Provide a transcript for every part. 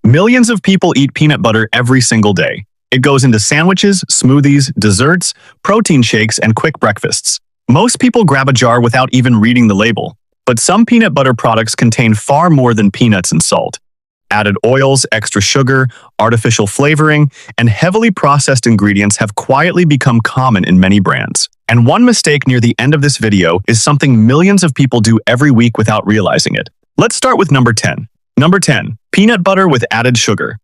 Millions of people eat peanut butter every single day. It goes into sandwiches, smoothies, desserts, protein shakes, and quick breakfasts. Most people grab a jar without even reading the label. But some peanut butter products contain far more than peanuts and salt. Added oils, extra sugar, artificial flavoring, and heavily processed ingredients have quietly become common in many brands. And one mistake near the end of this video is something millions of people do every week without realizing it. Let's start with number 10. Number 10. Peanut butter with added sugar.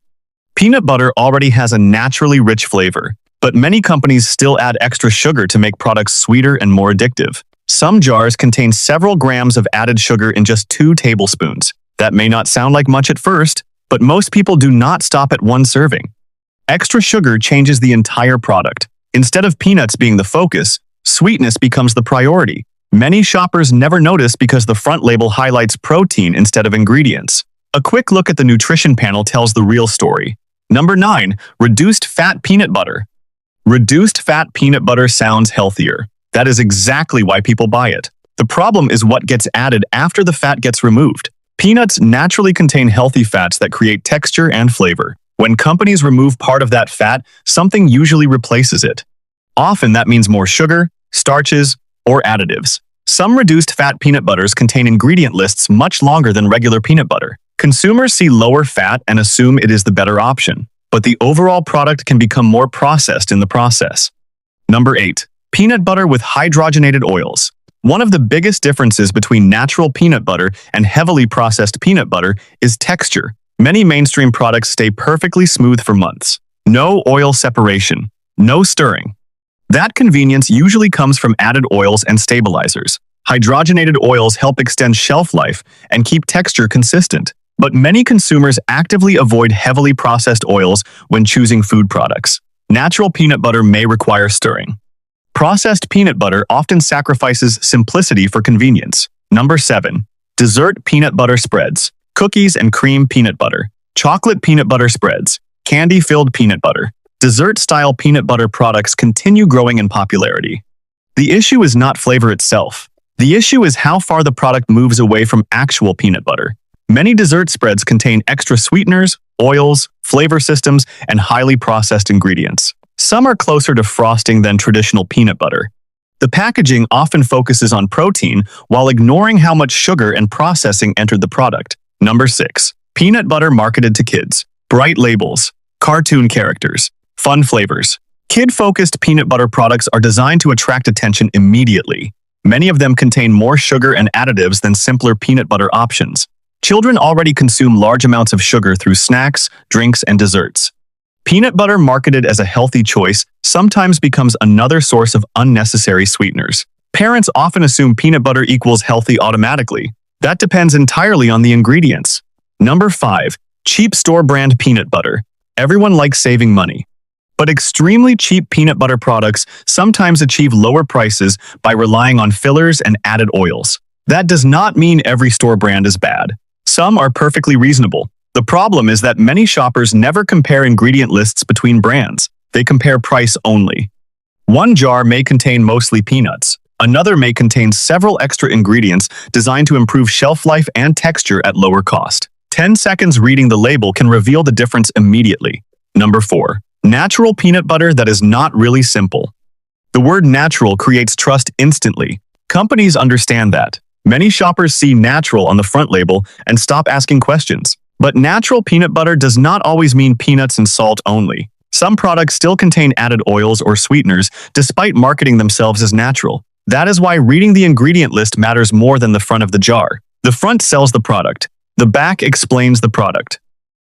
Peanut butter already has a naturally rich flavor, but many companies still add extra sugar to make products sweeter and more addictive. Some jars contain several grams of added sugar in just 2 tablespoons. That may not sound like much at first, but most people do not stop at one serving. Extra sugar changes the entire product. Instead of peanuts being the focus, sweetness becomes the priority. Many shoppers never notice because the front label highlights protein instead of ingredients. A quick look at the nutrition panel tells the real story. Number 9. Reduced fat peanut butter. Reduced fat peanut butter sounds healthier. That is exactly why people buy it. The problem is what gets added after the fat gets removed. Peanuts naturally contain healthy fats that create texture and flavor. When companies remove part of that fat, something usually replaces it. Often that means more sugar, starches, or additives. Some reduced fat peanut butters contain ingredient lists much longer than regular peanut butter. Consumers see lower fat and assume it is the better option, but the overall product can become more processed in the process. Number 8. Peanut butter with hydrogenated oils. One of the biggest differences between natural peanut butter and heavily processed peanut butter is texture. Many mainstream products stay perfectly smooth for months. No oil separation, no stirring. That convenience usually comes from added oils and stabilizers. Hydrogenated oils help extend shelf life and keep texture consistent. But many consumers actively avoid heavily processed oils when choosing food products. Natural peanut butter may require stirring. Processed peanut butter often sacrifices simplicity for convenience. Number 7. Dessert peanut butter spreads. Cookies and cream peanut butter. Chocolate peanut butter spreads. Candy-filled peanut butter. Dessert-style peanut butter products continue growing in popularity. The issue is not flavor itself. The issue is how far the product moves away from actual peanut butter. Many dessert spreads contain extra sweeteners, oils, flavor systems, and highly processed ingredients. Some are closer to frosting than traditional peanut butter. The packaging often focuses on protein while ignoring how much sugar and processing entered the product. Number 6. Peanut butter marketed to kids. Bright labels, cartoon characters, fun flavors. Kid-focused peanut butter products are designed to attract attention immediately. Many of them contain more sugar and additives than simpler peanut butter options. Children already consume large amounts of sugar through snacks, drinks, and desserts. Peanut butter marketed as a healthy choice sometimes becomes another source of unnecessary sweeteners. Parents often assume peanut butter equals healthy automatically. That depends entirely on the ingredients. Number 5. Cheap store-brand peanut butter. Everyone likes saving money. But extremely cheap peanut butter products sometimes achieve lower prices by relying on fillers and added oils. That does not mean every store brand is bad. Some are perfectly reasonable. The problem is that many shoppers never compare ingredient lists between brands. They compare price only. One jar may contain mostly peanuts. Another may contain several extra ingredients designed to improve shelf life and texture at lower cost. 10 seconds reading the label can reveal the difference immediately. Number 4. Natural peanut butter that is not really simple. The word natural creates trust instantly. Companies understand that. Many shoppers see natural on the front label and stop asking questions. But natural peanut butter does not always mean peanuts and salt only. Some products still contain added oils or sweeteners despite marketing themselves as natural. That is why reading the ingredient list matters more than the front of the jar. The front sells the product. The back explains the product.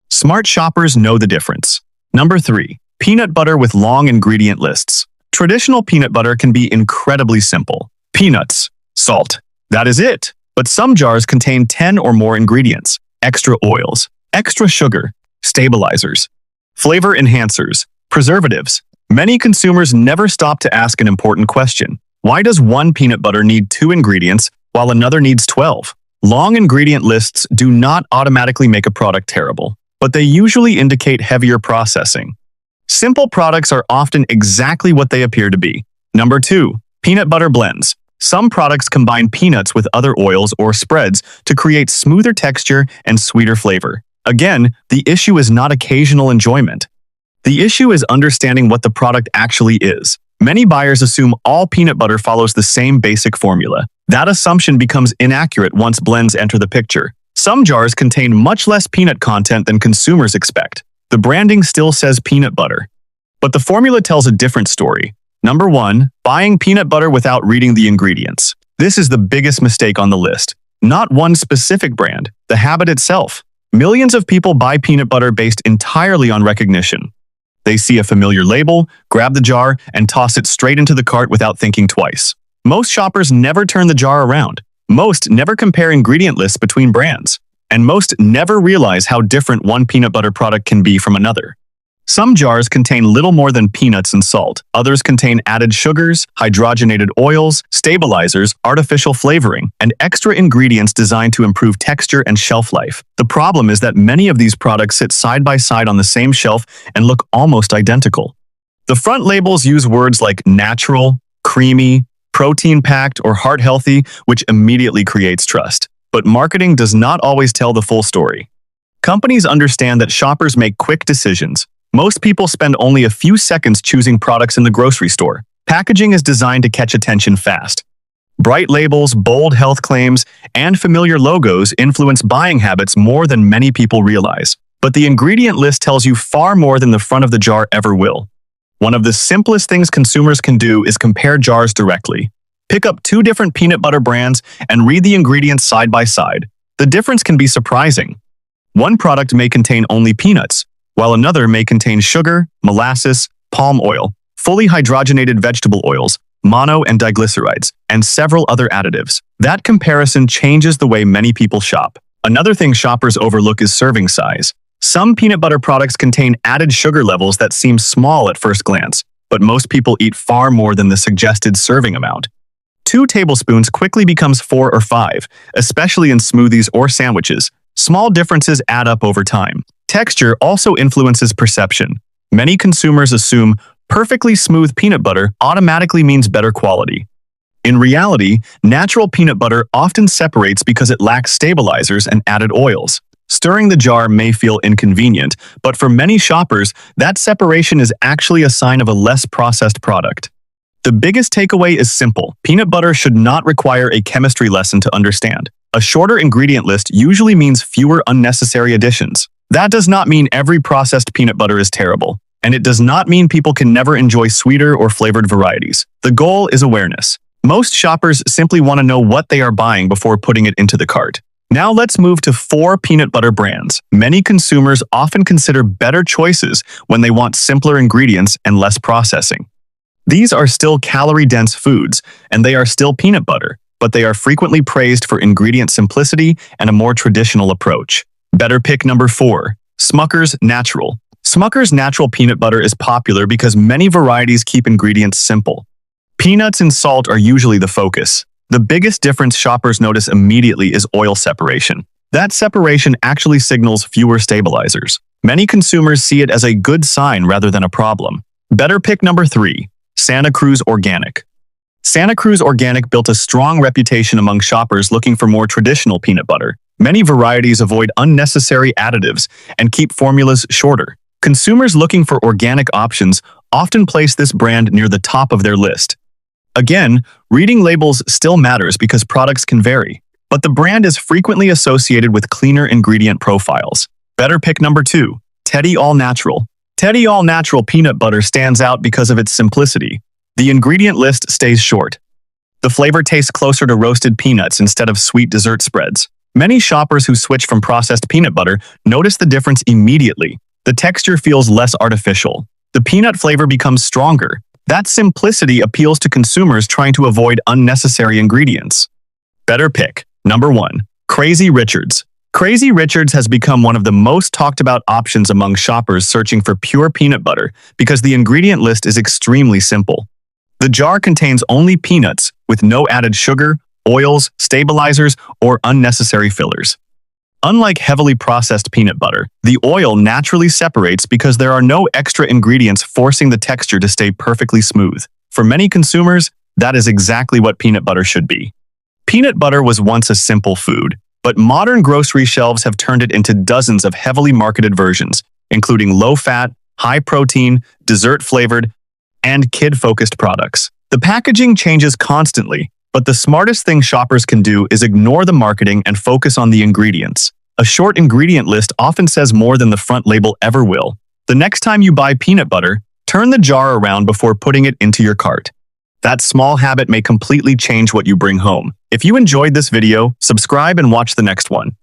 Smart shoppers know the difference. Number 3. Peanut butter with long ingredient lists. Traditional peanut butter can be incredibly simple. Peanuts, salt. That is it. But some jars contain 10 or more ingredients. Extra oils, extra sugar, stabilizers, flavor enhancers, preservatives. Many consumers never stop to ask an important question. Why does one peanut butter need 2 ingredients while another needs 12? Long ingredient lists do not automatically make a product terrible, but they usually indicate heavier processing. Simple products are often exactly what they appear to be. Number 2. Peanut butter blends. Some products combine peanuts with other oils or spreads to create smoother texture and sweeter flavor. Again, the issue is not occasional enjoyment. The issue is understanding what the product actually is. Many buyers assume all peanut butter follows the same basic formula. That assumption becomes inaccurate once blends enter the picture. Some jars contain much less peanut content than consumers expect. The branding still says peanut butter. But the formula tells a different story. Number 1, buying peanut butter without reading the ingredients. This is the biggest mistake on the list. Not one specific brand, the habit itself. Millions of people buy peanut butter based entirely on recognition. They see a familiar label, grab the jar, and toss it straight into the cart without thinking twice. Most shoppers never turn the jar around. Most never compare ingredient lists between brands. And most never realize how different one peanut butter product can be from another. Some jars contain little more than peanuts and salt. Others contain added sugars, hydrogenated oils, stabilizers, artificial flavoring, and extra ingredients designed to improve texture and shelf life. The problem is that many of these products sit side by side on the same shelf and look almost identical. The front labels use words like natural, creamy, protein-packed, or heart-healthy, which immediately creates trust. But marketing does not always tell the full story. Companies understand that shoppers make quick decisions. Most people spend only a few seconds choosing products in the grocery store. Packaging is designed to catch attention fast. Bright labels, bold health claims, and familiar logos influence buying habits more than many people realize. But the ingredient list tells you far more than the front of the jar ever will. One of the simplest things consumers can do is compare jars directly. Pick up 2 different peanut butter brands and read the ingredients side by side. The difference can be surprising. One product may contain only peanuts, while another may contain sugar, molasses, palm oil, fully hydrogenated vegetable oils, mono and diglycerides, and several other additives. That comparison changes the way many people shop. Another thing shoppers overlook is serving size. Some peanut butter products contain added sugar levels that seem small at first glance, but most people eat far more than the suggested serving amount. 2 tablespoons quickly becomes 4 or 5, especially in smoothies or sandwiches. Small differences add up over time. Texture also influences perception. Many consumers assume perfectly smooth peanut butter automatically means better quality. In reality, natural peanut butter often separates because it lacks stabilizers and added oils. Stirring the jar may feel inconvenient, but for many shoppers, that separation is actually a sign of a less processed product. The biggest takeaway is simple. Peanut butter should not require a chemistry lesson to understand. A shorter ingredient list usually means fewer unnecessary additions. That does not mean every processed peanut butter is terrible, and it does not mean people can never enjoy sweeter or flavored varieties. The goal is awareness. Most shoppers simply want to know what they are buying before putting it into the cart. Now let's move to 4 peanut butter brands. Many consumers often consider better choices when they want simpler ingredients and less processing. These are still calorie-dense foods, and they are still peanut butter, but they are frequently praised for ingredient simplicity and a more traditional approach. Better pick number 4, Smucker's Natural. Smucker's Natural Peanut Butter is popular because many varieties keep ingredients simple. Peanuts and salt are usually the focus. The biggest difference shoppers notice immediately is oil separation. That separation actually signals fewer stabilizers. Many consumers see it as a good sign rather than a problem. Better pick number 3, Santa Cruz Organic. Santa Cruz Organic built a strong reputation among shoppers looking for more traditional peanut butter. Many varieties avoid unnecessary additives and keep formulas shorter. Consumers looking for organic options often place this brand near the top of their list. Again, reading labels still matters because products can vary, but the brand is frequently associated with cleaner ingredient profiles. Better pick number 2, Teddy All Natural. Teddy All Natural peanut butter stands out because of its simplicity. The ingredient list stays short. The flavor tastes closer to roasted peanuts instead of sweet dessert spreads. Many shoppers who switch from processed peanut butter notice the difference immediately. The texture feels less artificial. The peanut flavor becomes stronger. That simplicity appeals to consumers trying to avoid unnecessary ingredients. Better pick. Number 1, Crazy Richards. Crazy Richards has become one of the most talked about options among shoppers searching for pure peanut butter because the ingredient list is extremely simple. The jar contains only peanuts with no added sugar, oils, stabilizers, or unnecessary fillers. Unlike heavily processed peanut butter, the oil naturally separates because there are no extra ingredients forcing the texture to stay perfectly smooth. For many consumers, that is exactly what peanut butter should be. Peanut butter was once a simple food. But modern grocery shelves have turned it into dozens of heavily marketed versions, including low-fat, high-protein, dessert-flavored, and kid-focused products. The packaging changes constantly, but the smartest thing shoppers can do is ignore the marketing and focus on the ingredients. A short ingredient list often says more than the front label ever will. The next time you buy peanut butter, turn the jar around before putting it into your cart. That small habit may completely change what you bring home. If you enjoyed this video, subscribe and watch the next one.